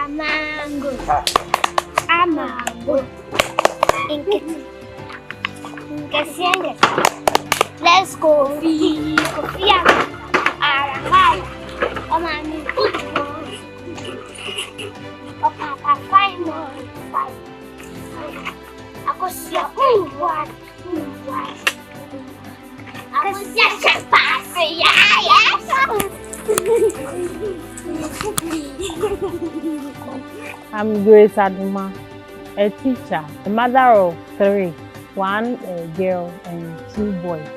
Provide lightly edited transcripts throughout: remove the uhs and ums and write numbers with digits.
Amango. Amango. Let's go. Aku siap buat. Aku siap pasti ya. I'm Grace Adomaah, a teacher, a mother of 3, 1 girl and 2 boys.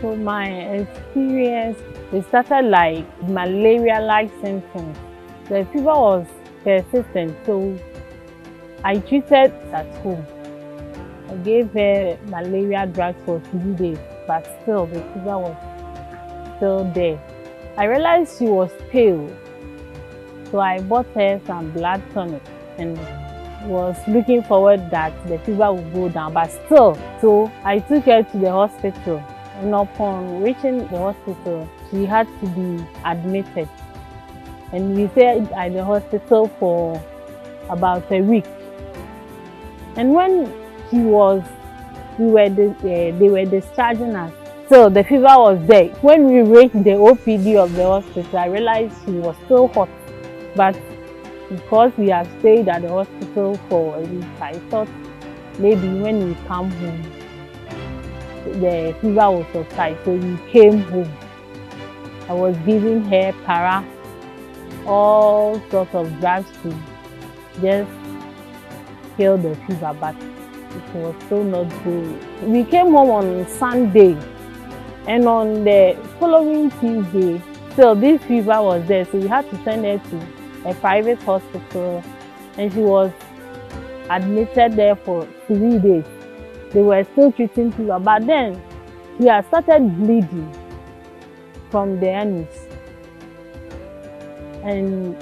So my experience, it started like malaria-like symptoms. The fever was persistent, so I treated at home. I gave her malaria drugs for 3 days, but still the fever was still there. I realized she was pale, so I bought her some blood tonic and was looking forward that the fever would go down, but still. So I took her to the hospital, and upon reaching the hospital, she had to be admitted. And we stayed at the hospital for about a week. And when they were discharging us, so the fever was there. When we reached the OPD of the hospital, I realized she was still hot. But because we have stayed at the hospital for a week, I thought maybe when we come home, the fever will subside. So we came home. I was giving her para, all sorts of drugs to just kill the fever, but it was still not good. We came home on Sunday, and on the following Tuesday, still this fever was there, so we had to send her to a private hospital, and she was admitted there for 3 days. They were still treating fever, but then she had started bleeding from the anus. And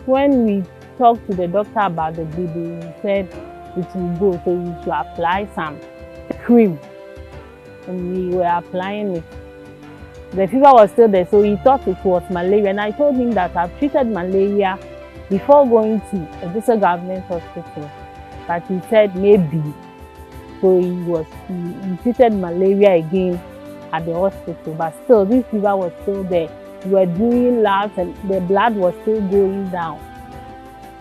when we talked to the doctor about the bleeding, he said it will go, so we should apply some cream. And we were applying it. The fever was still there, so he thought it was malaria. And I told him that I've treated malaria before going to a district government hospital. But he said maybe. So he treated malaria again at the hospital. But still, this fever was still there. We were doing labs and the blood was still going down.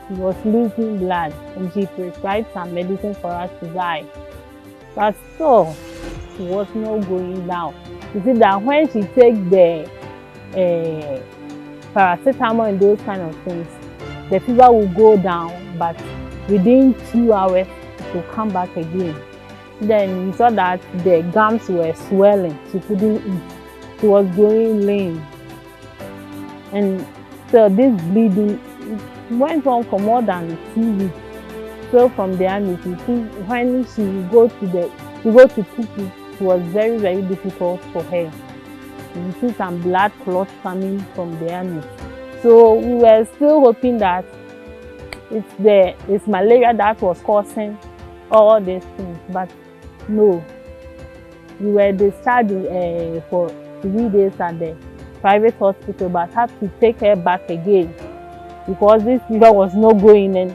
He was losing blood, and she prescribed some medicine for us to die. But still, it was not going down. You see that when she takes the paracetamol and those kind of things, the fever will go down, but within 2 hours, it will come back again. Then we saw that the gums were swelling. She couldn't eat. She was going lame. And so this bleeding went on for more than 2 weeks. So from the anus, you see, when she go to poop, it was very, very difficult for her. You see some blood clots coming from the anus. So we were still hoping that it's malaria that was causing all these things, but no. We were discharged for 3 days at the private hospital, but had to take her back again because this fever was not going in.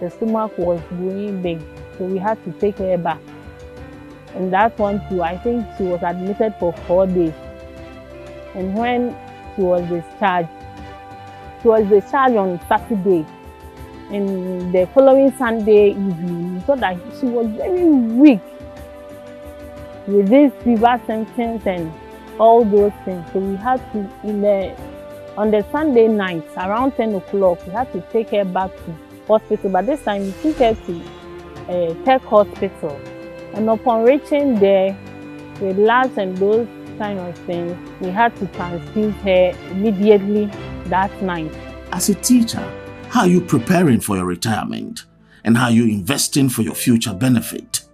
The stomach was going big, so we had to take her back. And that one too, I think she was admitted for 4 days. And when she was discharged on Saturday. And the following Sunday evening, we saw that she was very weak with these fever symptoms and all those things. So we had to, on the Sunday night, around 10 o'clock, we had to take her back to hospital. But this time we took her to Tech Hospital. And upon reaching there, with labs and those kind of things, we had to transfuse her immediately that night. As a teacher, how are you preparing for your retirement? And how are you investing for your future benefit?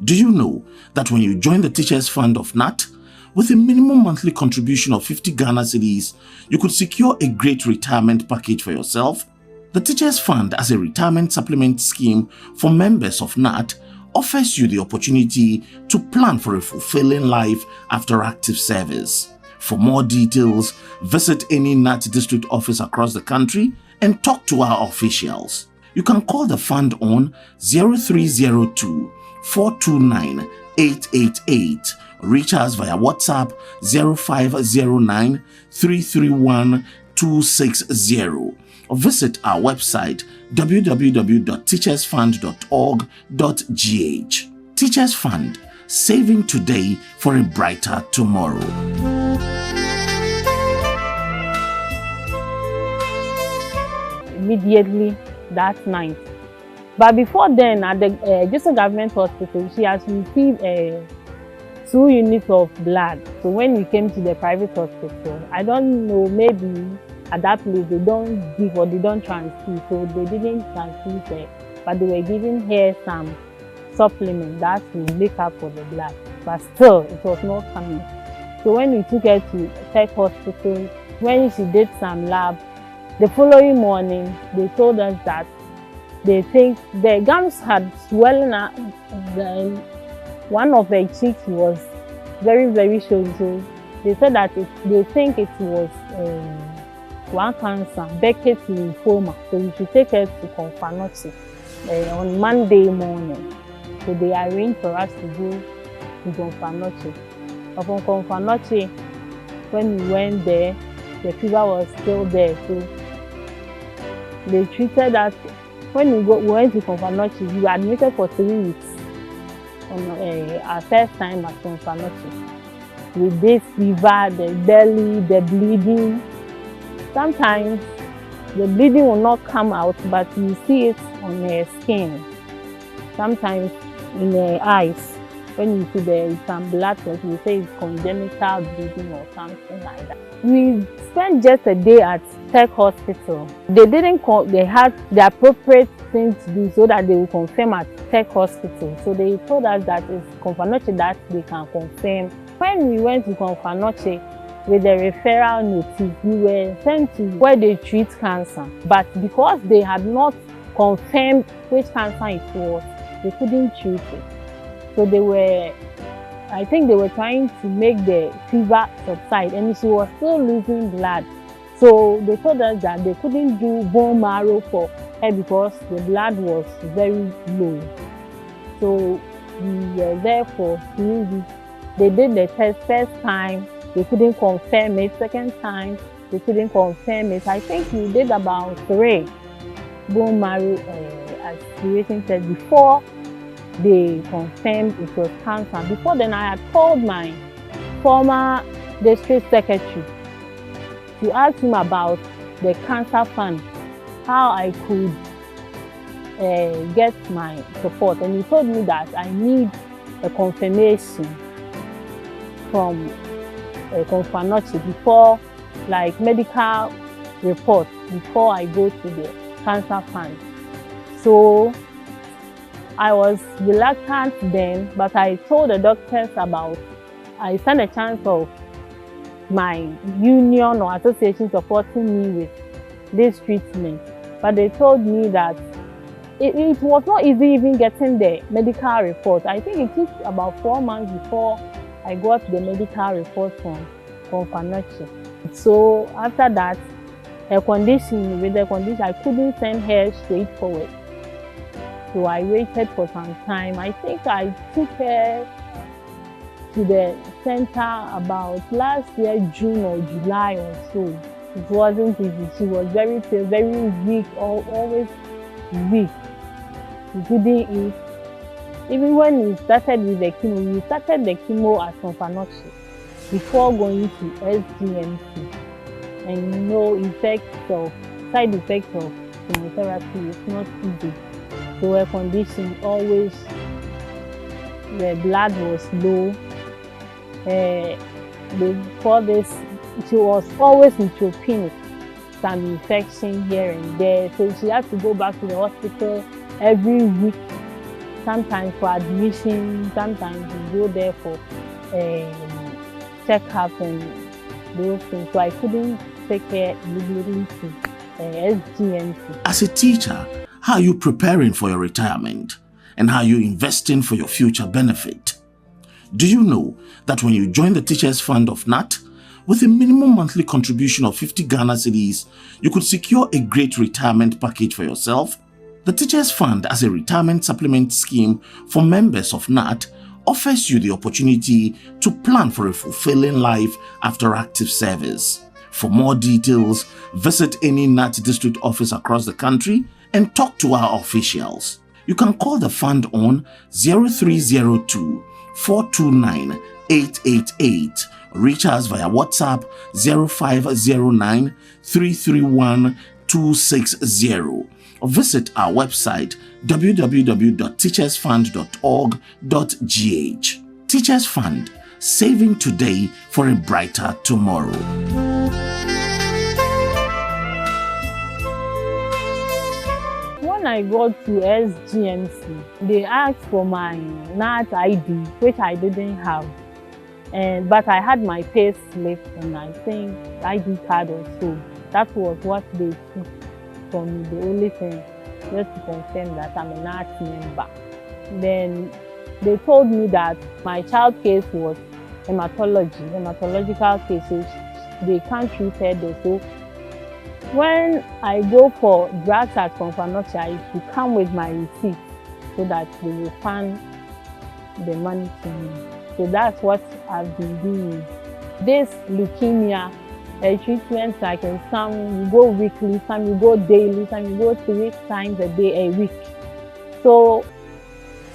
Do you know that when you join the Teachers Fund of GNAT, with a minimum monthly contribution of 50 Ghana cedis, you could secure a great retirement package for yourself? The Teachers Fund, as a retirement supplement scheme for members of GNAT, offers you the opportunity to plan for a fulfilling life after active service. For more details, visit any GNATS district office across the country and talk to our officials. You can call the fund on 0302 429 888. Reach us via WhatsApp 0509 331 260 or visit our website www.teachersfund.org.gh. Teachers Fund, saving today for a brighter tomorrow. Immediately that night. But before then, at the Joseph Government Hospital, she has received 2 units of blood. So when we came to the private hospital, I don't know, maybe at that place they don't give or they don't transfuse, so they didn't transfuse her, but they were giving her some supplement that will make up for the blood. But still, it was not coming. So when we took her to Tech Hospital, when she did some lab, the following morning, they told us that they think the gums had swollen up. One of the cheeks was very, very swollen. So they said that they think it was one cancer, Beckett's lymphoma. So we should take her to Confanochi on Monday morning. So they arranged for us to go to Confanochi. Upon Confanochi, when we went there, the fever was still there. So they treated us. When we went to Confanochi, we were admitted for 3 weeks on our first time at Confanochi. With this fever, the belly, the bleeding. Sometimes the bleeding will not come out, but you see it on her skin. Sometimes in her eyes. When you see there is some blood clots, you say it's congenital bleeding or something like that. We spent just a day at Tech Hospital. They didn't call, they had the appropriate thing to do so that they will confirm at Tech Hospital. So they told us that it's Confanochi that they can confirm. When we went to Confanochi with the referral notice, we were sent to where they treat cancer. But because they had not confirmed which cancer it was, they couldn't treat it. So I think they were trying to make the fever subside, and she was still losing blood. So they told us that they couldn't do bone marrow for her because the blood was very low. So we were there for 3 weeks. They did the test first time, they couldn't confirm it. Second time, they couldn't confirm it. I think we did about 3 bone marrow aspiration tests before they confirmed it was cancer. Before then, I had called my former district secretary to ask him about the cancer fund, how I could get my support. And he told me that I need a confirmation from Confanochi before, like medical report, before I go to the cancer fund. So I was reluctant then, but I told the doctors I stand a chance of my union or association supporting me with this treatment. But they told me that it was not easy even getting the medical report. I think it took about 4 months before I got the medical report from Confanochi. So after that, with the condition, I couldn't send her straight forward. So I waited for some time. I think I took her to the center about last year, June or July or so. It wasn't easy. She was very pale, very weak, always weak. She couldn't eat. Even when we started with the chemo, we started the chemo at Confanochi before going to SGMC. And you know, side effects of chemotherapy is not easy. So her condition always, the blood was low. Before this, she was always neutropenic, some infection here and there. So she had to go back to the hospital every week, sometimes for admission, sometimes we go there for checkup and those things. So I couldn't take her immediately to SGMC. As a teacher, how are you preparing for your retirement? And how are you investing for your future benefit? Do you know that when you join the Teachers Fund of GNAT, With a minimum monthly contribution of 50 Ghana cedis, you could secure a great retirement package for yourself. The Teachers Fund, as a retirement supplement scheme for members of GNAT, offers you the opportunity to plan for a fulfilling life after active service. For more details, visit any GNAT district office across the country and talk to our officials. You can call the fund on 0302 429 888. Reach us via WhatsApp 0509 331 260. Or visit our website www.teachersfund.org.gh. Teachers Fund, saving today for a brighter tomorrow. When I got to SGMC, they asked for my GNAT ID, which I didn't have. But I had my pay slip and I think ID card or so. That was what they took from me, the only thing, just to confirm that I'm a GNAT member. Then they told me that my child case was hematological case, so they can't treat her there. So when I go for drugs at Confanocha, I should come with my receipt so that they will fund the money to me. So that's what I've been doing. This leukemia treatment, like in some you go weekly, some you go daily, some you go 3 times a week. So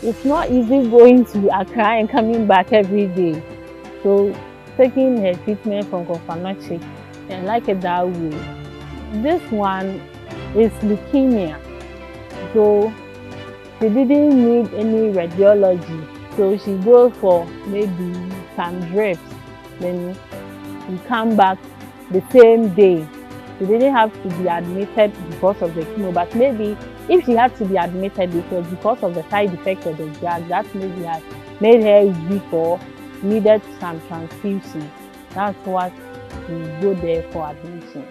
it's not easy going to Accra and coming back every day. So taking her treatment from Confanocha and like it that way. This one is leukemia. So she didn't need any radiology. So she goes for maybe some drips, then we come back the same day. She didn't have to be admitted because of the chemo, but maybe if she had to be admitted, it was because of the side effects of the drug that maybe had made her weak or needed some transfusion. That's what we go there for admission.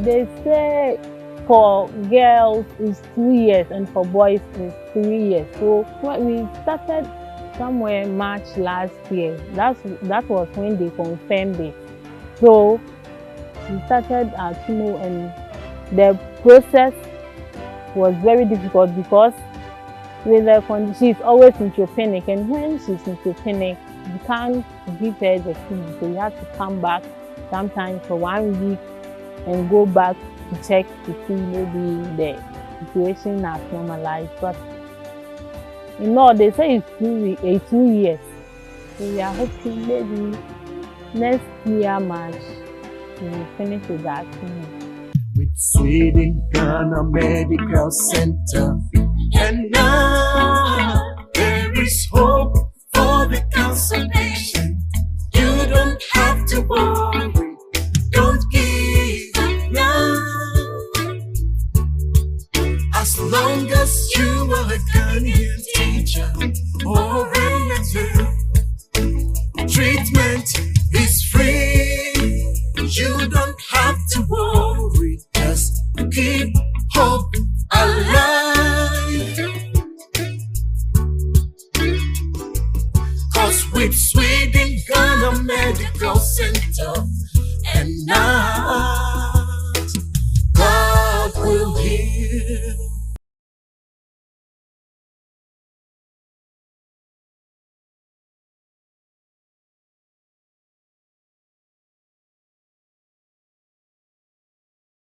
They say for girls it's 2 years and for boys it's 3 years. So we started somewhere March last year. That was when they confirmed it. So we started our chemo and the process was very difficult because with the condition, she's always neutropenic, and when she's neutropenic, you can't give her the chemo. So you have to come back sometimes for 1 week and go back to check to see maybe the situation has normalized. But you know, they say it's 2 years. So we are hoping maybe next year March we will finish with that. With Sweden Ghana Medical Center, and now there is hope for the cancer patient. You don't have to worry. Don't give up now. As long as you are a Ghanaian teacher or relative, treatment is free. You don't have to worry. Just keep hope alive. 'Cause with Sweden Ghana Medical Center, and now